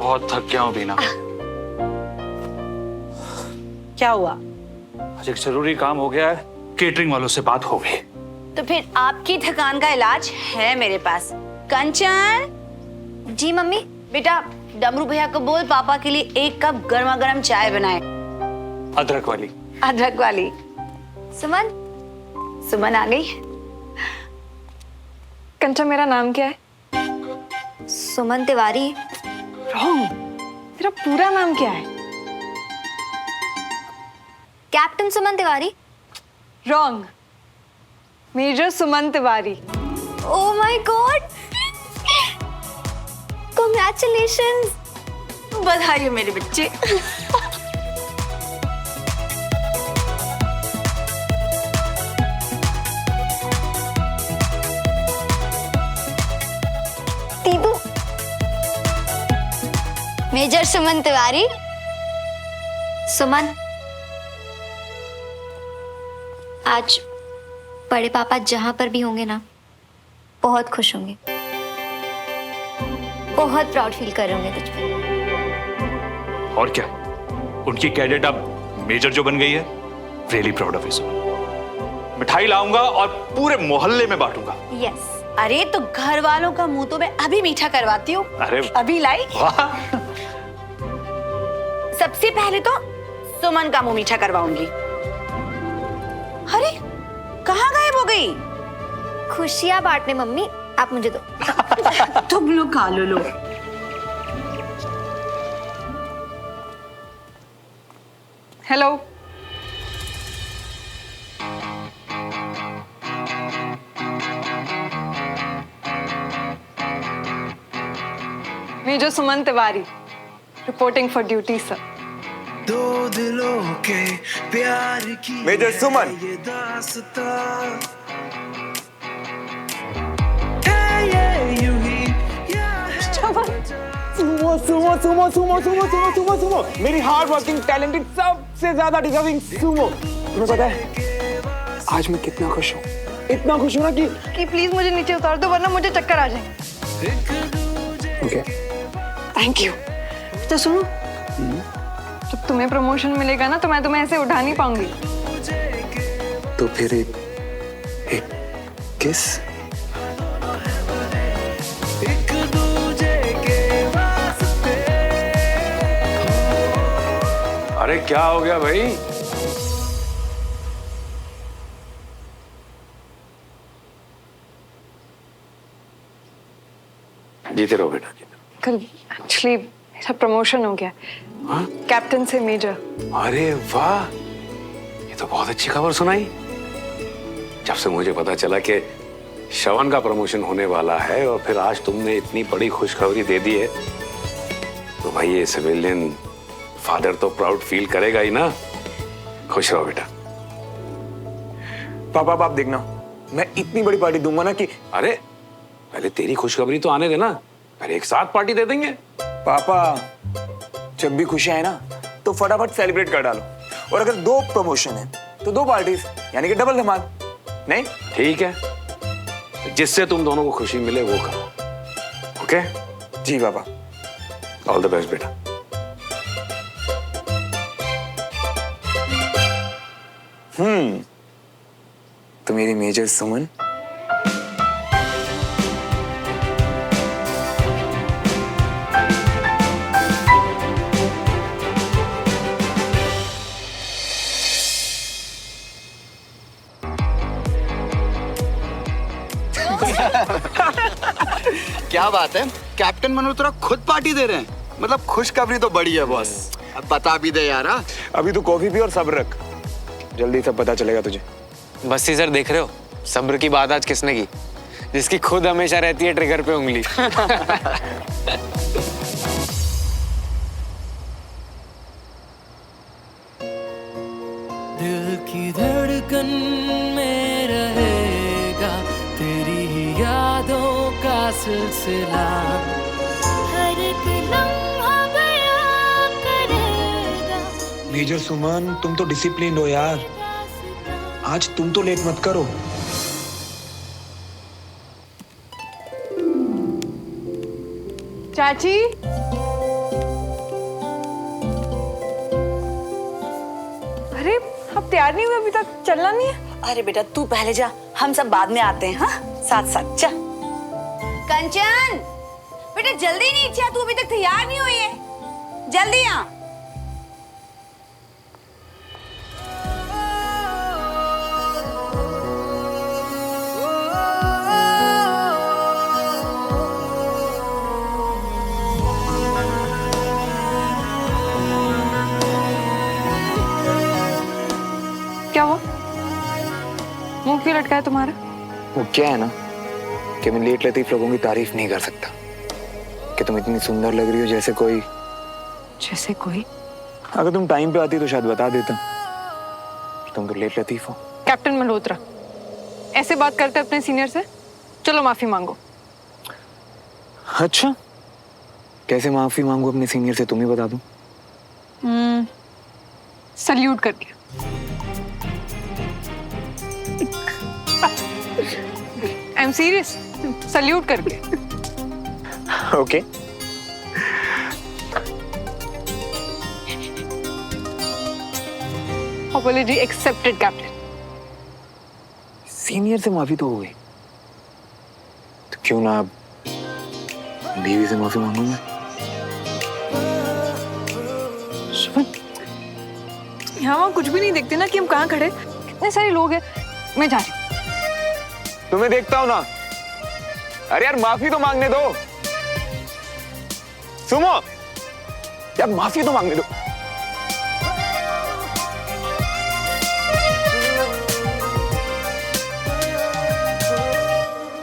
बहुत थक गया हूँ बीना। क्या हुआ? आज एक जरूरी काम हो गया है, केटरिंग वालों से बात हो गई। तो फिर आपकी थकान का इलाज है मेरे पास। कंचन। जी मम्मी। बेटा डमरू भैया को बोल पापा के लिए 1 कप गर्मा गर्म चाय बनाए। अदरक वाली। अदरक वाली। सुमन। सुमन आ गई। कंचन, मेरा नाम क्या है? सुमन तिवारी। रॉन्ग। तेरा पूरा नाम क्या है? Captain Suman Tiwari. Wrong. Major Suman Tiwari. Oh my God, congratulations. बधाई हो मेरे बच्चे। दीदू। मेजर सुमन तिवारी। सुमन, आज बड़े पापा जहां पर भी होंगे ना, बहुत खुश होंगे, बहुत प्राउड फील कर रहे होंगे तुझ पे। और क्या, उनकी कैडेट अब मेजर जो बन गई है, रियली प्राउड ऑफ यू। मिठाई लाऊंगा और पूरे मोहल्ले में बांटूंगा। यस। अरे तो घर वालों का मुंह तो मैं अभी मीठा करवाती हूँ। अरे अभी लाई। वाह। सबसे पहले तो सुमन का मुंह मीठा करवाऊंगी। अरे कहाँ गायब हो गई? खुशियां बांटने मम्मी, आप मुझे दो। तुम लोग खा लो। Hello. Major Suman Tiwari, reporting for duty sir. दो दिलों के प्यार की मेजर सुमन। ये दास्तां है ये यूं ही या है Sumo Sumo Sumo Sumo Sumo Sumo Sumo Sumo, मेरी हार्ड वर्किंग टैलेंटेड सबसे ज्यादा डिजर्विंग सुमो। तुम्हें पता है आज मैं कितना खुश हूँ, इतना खुश हूँ ना कि प्लीज मुझे नीचे उतार दो, वरना मुझे चक्कर आ जाएंगे। Okay thank you. तो सुनो, जब तुम्हें प्रमोशन मिलेगा ना, तो मैं तुम्हें ऐसे उठा नहीं पाऊंगी। तो फिर एक किस। एक दूजे के वास्ते। अरे क्या हो गया भाई? जीते रहो बेटा, जीते रहो। कल एक्चुअली मेरा प्रमोशन हो गया, कैप्टन से मेजर। अरे वाह, ये तो बहुत अच्छी खबर सुनाई। जब से मुझे पता चला कि श्रवण का प्रमोशन होने वाला है और फिर आज तुमने इतनी बड़ी खुशखबरी दे दी है, तो भाई ये सिविलियन फादर तो प्राउड फील करेगा ही ना। खुश रहो बेटा। पापा आप देखना, मैं इतनी बड़ी पार्टी दूंगा ना कि अरे पहले तेरी खुशखबरी तो आने देना, फिर एक साथ पार्टी दे देंगे। पापा जब भी खुशियां है ना, तो फटाफट सेलिब्रेट कर डालो। और अगर 2 प्रमोशन है तो 2 पार्टीज, यानी कि डबल धमाल। नहीं ठीक है, जिससे तुम दोनों को खुशी मिले वो करो। ओके जी पापा। ऑल द बेस्ट बेटा। तो मेरी मेजर सुमन क्या बात है, कैप्टन मल्होत्रा खुद पार्टी दे रहे हैं। मतलब खुशखबरी तो बड़ी है बॉस। अब बता भी दे यार। अभी तो कॉफी पी और सब्र रख, जल्दी सब पता चलेगा तुझे। बस ही सर, देख रहे हो सब्र की बात आज किसने की? जिसकी खुद हमेशा रहती है ट्रिगर पे उंगली। दिल की धड़कन में रहेगा तेरी ही यादों का सिलसिला। हर एक लम्हा बयां करेगा। मेजर सुमन तुम तो डिसिप्लिन हो यार, आज तुम तो लेट मत करो। चाची, तैयार नहीं हुए अभी तक? चलना नहीं है? अरे बेटा तू पहले जा, हम सब बाद में आते हैं। हाँ साथ साथ जा। कंचन बेटा जल्दी नीचे आ, तू अभी तक तैयार नहीं हुई है, जल्दी आ। क्या हुआ? मुंह क्यों लटका है तुम्हारा? वो क्या है ना कि मैं लेट लतीफ लोगों की तारीफ नहीं कर सकता कि तुम इतनी सुंदर लग रही हो जैसे कोई। जैसे कोई? अगर तुम टाइम पे आती तो शायद बता देता। तुम तो लेट लतीफ हो। कैप्टन मल्होत्रा, ऐसे बात करते अपने सीनियर से? चलो माफी मांगो। अच्छा कैसे माफी मांगू अपने सीनियर से, तुम ही बता दो। सल्यूट कर दिया। आई एम सीरियस, सल्यूट करके। Okay apology accepted captain. Senior से माफी तो हो गई, तो क्यों ना अब बीवी से माफी मांगू मैं। यहाँ वहाँ कुछ भी नहीं देखते ना कि हम कहाँ खड़े? कितने सारे लोग हैं। मैं जा रही हूँ। तुम्हें देखता हूं ना। अरे यार माफी तो मांगने दो। सुमो यार माफी तो मांगने दो।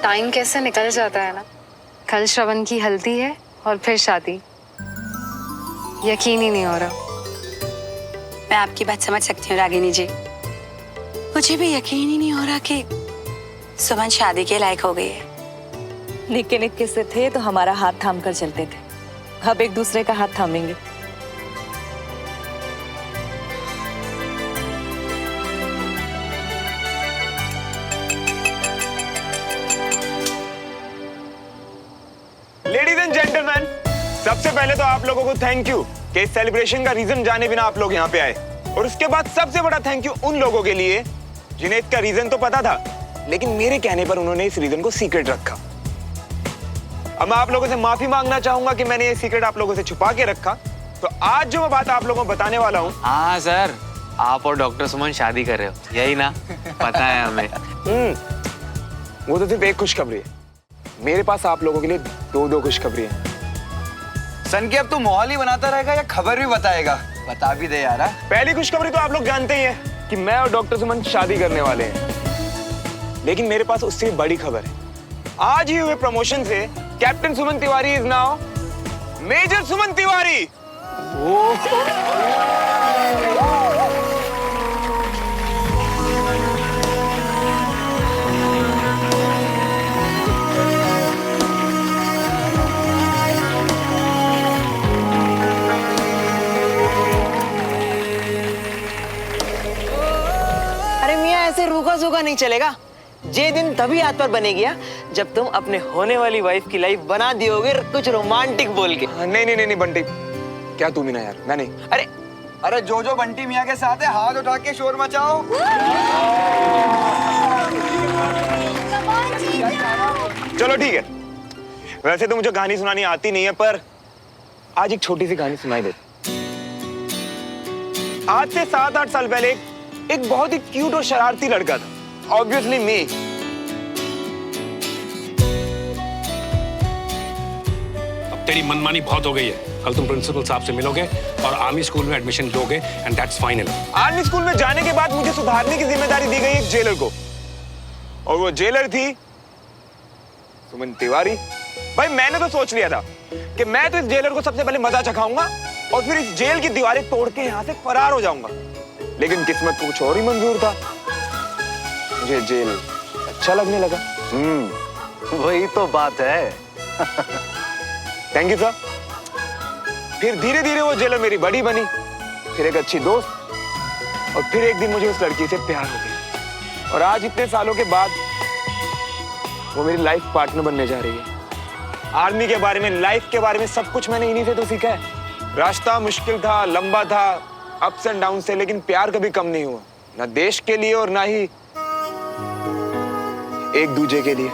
टाइम कैसे निकल जाता है ना। कल श्रवण की हल्दी है और फिर शादी। यकीन ही नहीं हो रहा। मैं आपकी बात समझ सकती हूँ रागिनी जी, मुझे भी यकीन ही नहीं हो रहा कि सुमन शादी के लायक हो गई है। निक्के निक्के से थे तो हमारा हाथ थाम कर चलते थे, अब एक दूसरे का हाथ थामेंगे। लेडीज एंड जेंटलमैन, सबसे पहले तो आप लोगों को थैंक यू कि इस सेलिब्रेशन का रीजन जाने बिना आप लोग यहाँ पे आए। और उसके बाद सबसे बड़ा थैंक यू उन लोगों के लिए जिन्हें इसका रीजन तो पता था, लेकिन मेरे कहने पर उन्होंने इस रीजन को सीक्रेट रखा। अब मैं आप लोगों से माफी मांगना चाहूंगा कि मैंने ये सीक्रेट आप लोगों से छुपा के रखा। तो आज जो मैं बात आप लोगों को बताने वाला हूँ। हाँ सर, आप और डॉक्टर सुमन शादी कर रहे हो, यही ना? पता है हमें। वो तो सिर्फ एक खुशखबरी है, मेरे पास आप लोगों के लिए दो खुशखबरी है। सन की अब तू माहौल ही बनाता रहेगा या खबर भी बताएगा? बता भी दे यार। पहली खुशखबरी तो आप लोग जानते ही हैं कि मैं और डॉक्टर सुमन शादी करने वाले हैं, लेकिन मेरे पास उससे भी बड़ी खबर है। आज ही हुए प्रमोशन से captain Suman Tiwari is now major Suman Tiwari. अरे मियाँ ऐसे रूखा सूखा नहीं चलेगा। ये दिन तभी हाथ पर बनेगी जब तुम अपने होने वाली वाइफ की लाइफ बना दियोगे कुछ रोमांटिक बोल के। नहीं बंटी, क्या तू भी ना यार, मैं नहीं। अरे जो बंटी मियाँ के साथ है हाथ उठा के शोर मचाओ। चलो ठीक है, वैसे तो मुझे कहानी सुनानी आती नहीं है, पर आज एक छोटी सी कहानी सुनाई दे। आज से 7-8 साल पहले एक बहुत ही क्यूट और शरारती लड़का था, ऑब्वियसली मी। अब तेरी मनमानी बहुत हो गई है। कल तुम प्रिंसिपल साहब से मिलोगे और आर्मी स्कूल में एडमिशन लोगे and that's final. Army school में जाने के बाद मुझे सुधारने की जिम्मेदारी दी गई एक जेलर को, और वो जेलर थी सुमन तिवारी। भाई मैंने तो सोच लिया था कि मैं तो इस जेलर को सबसे पहले मजा चखाऊंगा और फिर इस जेल की दीवारें तोड़ के यहाँ से फरार हो जाऊंगा, लेकिन किस्मत को कुछ और ही मंजूर था। मुझे जेल अच्छा लगने लगा। वही तो बात है। Thank you sir. फिर धीरे धीरे वो जेलर मेरी बड़ी बनी, फिर एक अच्छी दोस्त, और फिर एक दिन मुझे उस लड़की से प्यार हो गया, और आज इतने सालों के बाद वो मेरी लाइफ पार्टनर बनने जा रही है। आर्मी के बारे में, लाइफ के बारे में सब कुछ मैंने इन्हीं से तो सीखा है। रास्ता मुश्किल था, लंबा था, अप्स एंड डाउन से, लेकिन प्यार कभी कम नहीं हुआ। ना देश के लिए और ना ही एक दूजे के लिए।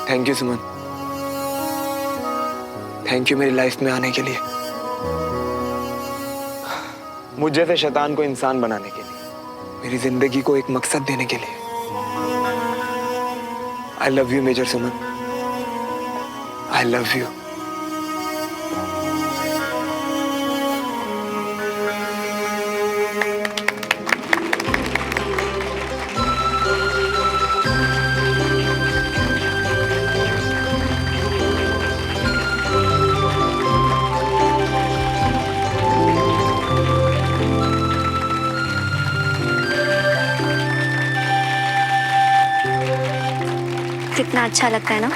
Thank you Suman, thank you मेरी लाइफ में आने के लिए, मुझ जैसे शैतान को इंसान बनाने के लिए, मेरी जिंदगी को एक मकसद देने के लिए। I love you major Suman, I love you. कितना अच्छा लगता है ना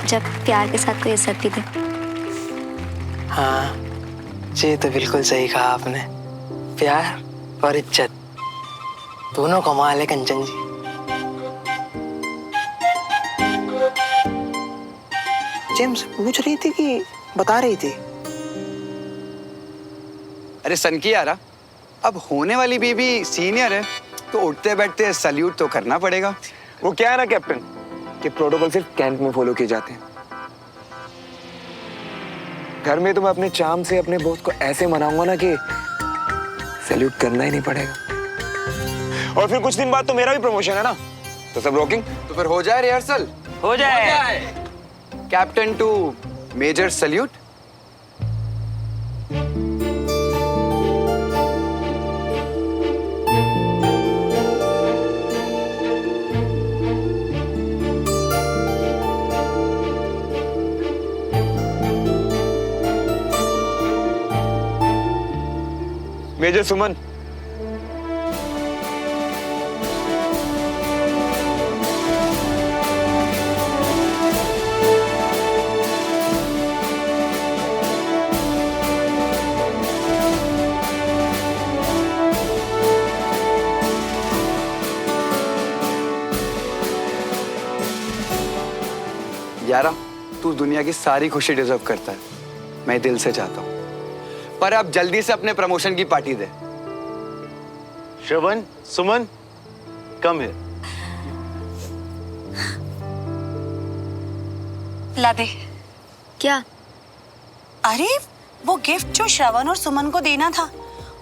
जब प्यार के साथ कोई इज्जत भी दे। हाँ, ये तो बिल्कुल सही कहा आपने। प्यार और इज्जत दोनों कमाल है कंचन जी। जेम्स पूछ रही थी कि बता रही थी? अरे सन की यारा, अब होने वाली बीबी सीनियर है तो उठते बैठते सल्यूट तो करना पड़ेगा। वो क्या है ना कैप्टन, कि प्रोटोकॉल सिर्फ कैंप में फॉलो किए जाते हैं। घर में तो मैं अपने चार्म से अपने बॉस को ऐसे मनाऊंगा ना कि सैल्यूट करना ही नहीं पड़ेगा। और फिर कुछ दिन बाद तो मेरा भी प्रमोशन है ना, तो सब रॉकिंग। तो फिर हो जाए रिहर्सल, हो जाए। Captain to major salute. Major Suman, यारा, तू दुनिया की सारी खुशी डिजर्व करता है, मैं दिल से चाहता हूँ, पर अब जल्दी से अपने प्रमोशन की party they. Shravan, Suman, come here. ला दे। क्या? अरे वो गिफ्ट जो श्रवण और सुमन को देना था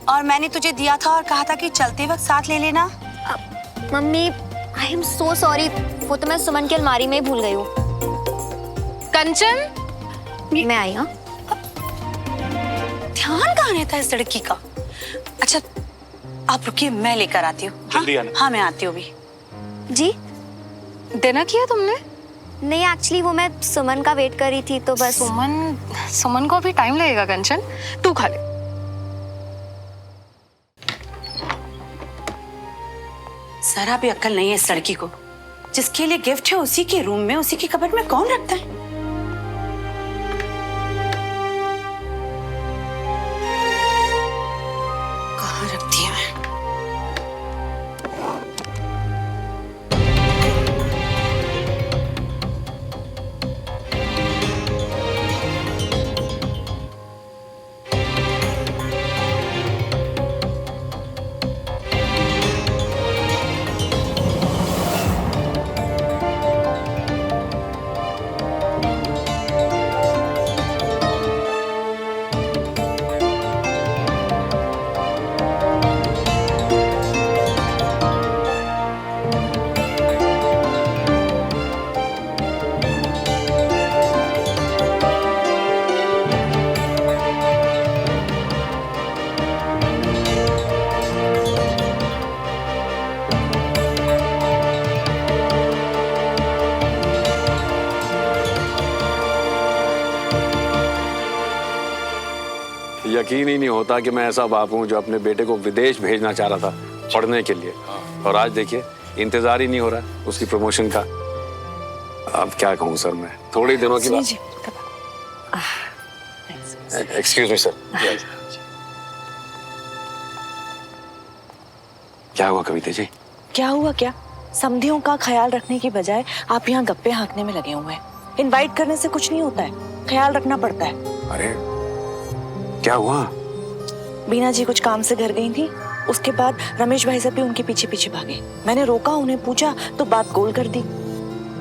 और मैंने तुझे दिया था और कहा था कि चलते वक्त साथ ले लेना। Mummy, I am so sorry, वो तो मैं सुमन की अलमारी में ही भूल गई हूँ। कंचन, मैं आई। हाँ, ध्यान कहाँ रहता है इस लड़की का। अच्छा आप रुकिए, मैं लेकर आती हूँ। जल्दी आना। हाँ मैं आती हूँ अभी। जी? डिनर किया तुमने? नहीं, एक्चुअली वो मैं सुमन का वेट कर रही थी तो बस। सुमन को अभी टाइम लगेगा कंचन, तू खा ले। जरा भी अक्ल नहीं है इस लड़की को। जिसके लिए गिफ्ट है उसी के रूम में, उसी के कबर्ड में कौन रखता है? कहाँ रख दिया है? यकीन ही नहीं होता कि मैं ऐसा बाप हूँ जो अपने बेटे को विदेश भेजना चाह रहा था पढ़ने के लिए, और आज देखिए इंतजार ही नहीं हो रहा उसकी प्रमोशन का। अब क्या कहूँ सर, मैं थोड़े दिनों की बात। Excuse me sir. क्या हुआ कविता जी? क्या हुआ क्या? समधियों का ख्याल रखने की बजाय आप यहाँ गप्पे हाँकने में लगे हुए हैं। इनवाइट करने से कुछ नहीं होता है, ख्याल रखना पड़ता है। अरे क्या हुआ? बीना जी कुछ काम से घर गई थी, उसके बाद रमेश भाई साहब भी उनके पीछे पीछे भागे। मैंने रोका, उन्हें पूछा तो बात गोल कर दी।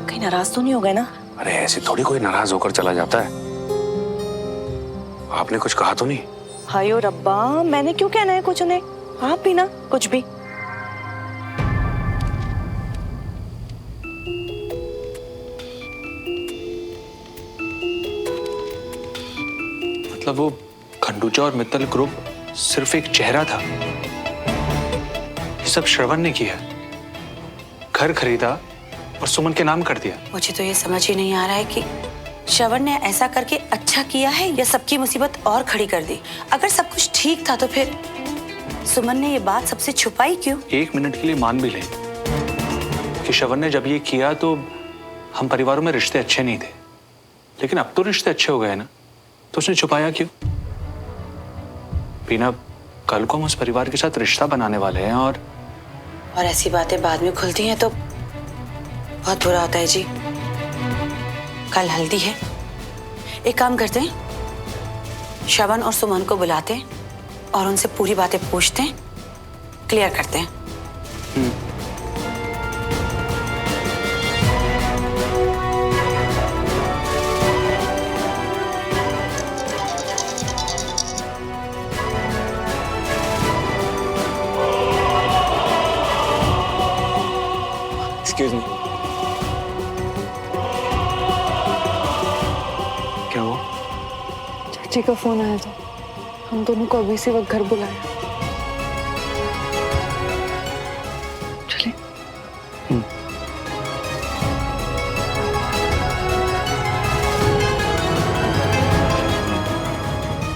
कहीं नाराज तो नहीं हो गए ना? अरे ऐसे थोड़ी कोई नाराज होकर चला जाता है। आपने कुछ कहा तो नहीं? हायो रब्बा, मैंने क्यों कहना है कुछ उन्हें? आप भी ना कुछ भी। मतलब वो खंडूचा और मित्तल ग्रुप सिर्फ एक चेहरा था। ये सब श्रवण ने किया, घर खरीदा और सुमन के नाम कर दिया। मुझे तो ये समझ ही नहीं आ रहा है कि श्रवण ने ऐसा करके अच्छा किया है या सबकी मुसीबत और खड़ी कर दी। अगर सब कुछ ठीक था तो फिर सुमन ने ये बात सबसे छुपाई क्यों? एक मिनट के लिए मान भी लें कि श्रवण ने जब ये किया तो हम परिवारों में रिश्ते अच्छे नहीं थे, लेकिन अब तो रिश्ते अच्छे हो गए ना, तो उसने छुपाया क्यों? बीना, कल को हम उस परिवार के साथ रिश्ता बनाने वाले हैं और ऐसी बातें बाद में खुलती हैं तो बहुत बुरा होता है जी। कल हल्दी है, एक काम करते हैं, श्रवण और सुमन को बुलाते हैं और उनसे पूरी बातें पूछते हैं, क्लियर करते हैं। एक्सक्यूज मी, क्या हुआ? चाची का फोन आया था, हम दोनों को अभी से वक्त घर बुलाया। चलिए।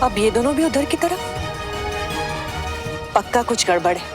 अब ये दोनों भी उधर की तरफ, पक्का कुछ गड़बड़ है।